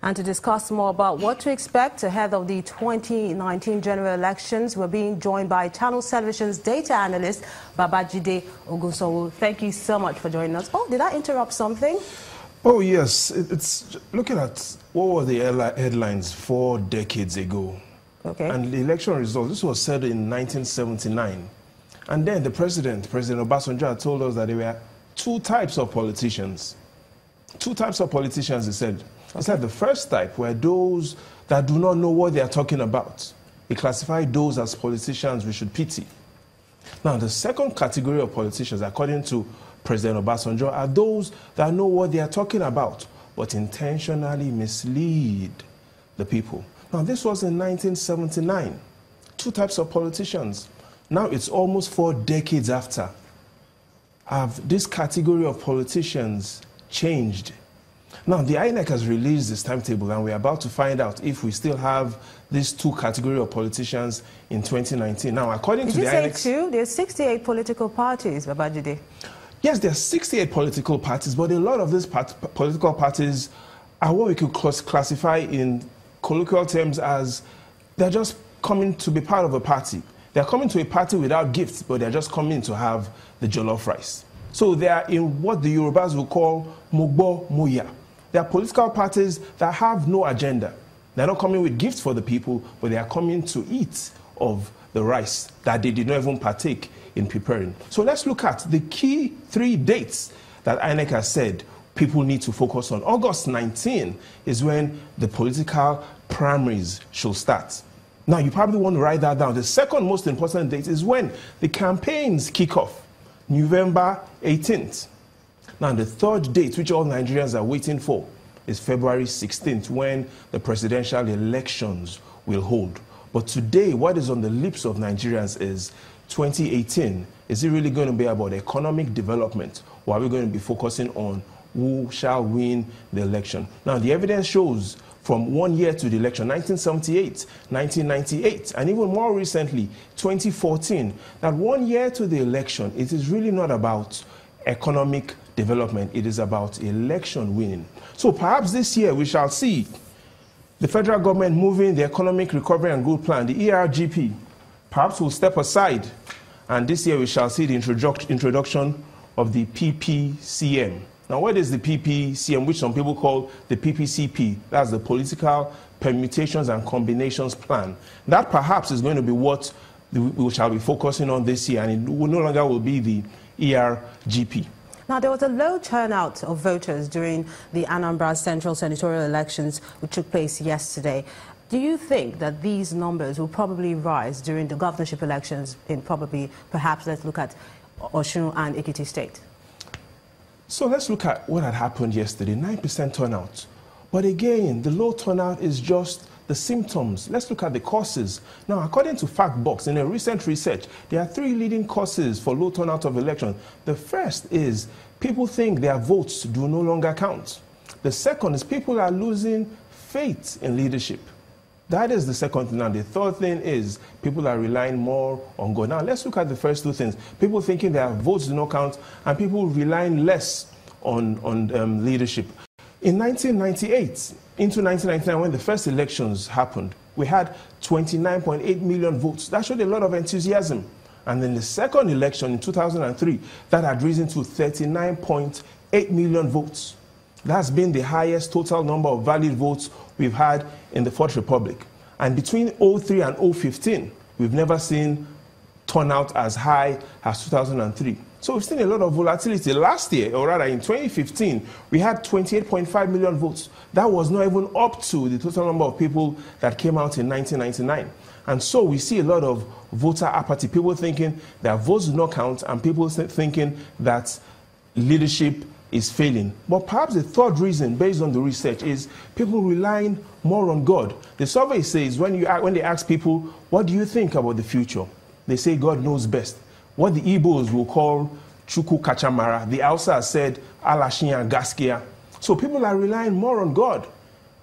And to discuss more about what to expect ahead of the 2019 general elections, we're being joined by Channel Television's data analyst, Babajide Ogunsowo. Thank you so much for joining us. Oh, did I interrupt something? Oh, yes. It's looking at what were the headlines 4 decades ago. Okay. And the election results, this was said in 1979. And then the President Obasanjo, told us that there were 2 types of politicians. 2 types of politicians, he said. He said the first type were those that do not know what they are talking about. He classified those as politicians we should pity. Now, the second category of politicians, according to President Obasanjo, are those that know what they are talking about, but intentionally mislead the people. Now, this was in 1979. 2 types of politicians. Now, it's almost 4 decades after. Have this category of politicians changed? Now, the INEC has released this timetable, and we're about to find out if we still have these 2 categories of politicians in 2019. Now, according to the INEC... Did you say 2? There's 68 political parties, Babajide. Yes, there are 68 political parties, but a lot of these political parties are what we could classify in colloquial terms as they're just coming to be part of a party. They're coming to a party without gifts, but they're just coming to have the jollof rice. So they are in what the Yorubas will call Mogbo Moya. They are political parties that have no agenda. They're not coming with gifts for the people, but they are coming to eat of the rice that they did not even partake in preparing. So let's look at the key 3 dates that INEC has said people need to focus on. August 19 is when the political primaries should start. Now, you probably want to write that down. The second most important date is when the campaigns kick off, November 18th. Now, the third date, which all Nigerians are waiting for, is February 16th, when the presidential elections will hold. But today, what is on the lips of Nigerians is 2018. Is it really going to be about economic development, or are we going to be focusing on who shall win the election? Now, the evidence shows from 1 year to the election, 1978, 1998, and even more recently, 2014, that 1 year to the election, it is really not about economic development. It is about election winning. So perhaps this year we shall see the federal government moving the Economic Recovery and Growth Plan, the ERGP. Perhaps we'll step aside, and this year we shall see the introduction of the PPCM. Now, what is the PPCM, which some people call the PPCP? That's the Political Permutations and Combinations Plan. That perhaps is going to be what we shall be focusing on this year, and it no longer will be the ERGP. Now, there was a low turnout of voters during the Anambra Central Senatorial elections, which took place yesterday. Do you think that these numbers will probably rise during the governorship elections in perhaps let's look at Osun and Ekiti State? So let's look at what had happened yesterday, 9% turnout. But again, the low turnout is just the symptoms. Let's look at the causes. Now, according to Factbox, in a recent research, there are 3 leading causes for low turnout of elections. The first is people think their votes do no longer count. The second is people are losing faith in leadership. That is the second thing. And the third thing is people are relying more on God. Now, let's look at the first 2 things. People thinking their votes do not count, and people relying less on leadership. In 1998, into 1999, when the first elections happened, we had 29.8 million votes. That showed a lot of enthusiasm. And then the second election in 2003, that had risen to 39.8 million votes. That's been the highest total number of valid votes we've had in the Fourth Republic. And between 2003 and 2015, we've never seen turnout as high as 2003. So we've seen a lot of volatility. Last year, or rather in 2015, we had 28.5 million votes. That was not even up to the total number of people that came out in 1999. And so we see a lot of voter apathy, people thinking their votes do not count, and people thinking that leadership is failing. But perhaps the third reason, based on the research, is people relying more on God. The survey says when they ask people, what do you think about the future? They say God knows best. What the Igbos will call Chuku Kachamara, the Hausa said Alashinya Gaskia. So people are relying more on God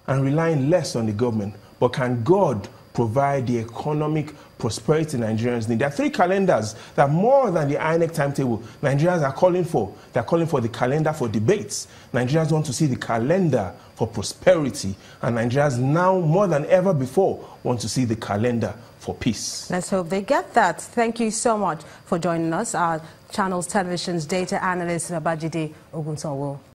and relying less on the government. But can God provide the economic prosperity Nigerians need. There are 3 calendars that more than the INEC timetable Nigerians are calling for. They're calling for the calendar for debates. Nigerians want to see the calendar for prosperity. And Nigerians now, more than ever before, want to see the calendar for peace. Let's hope they get that. Thank you so much for joining us. Our Channels Television's data analyst, Babajide Ogunsanwo.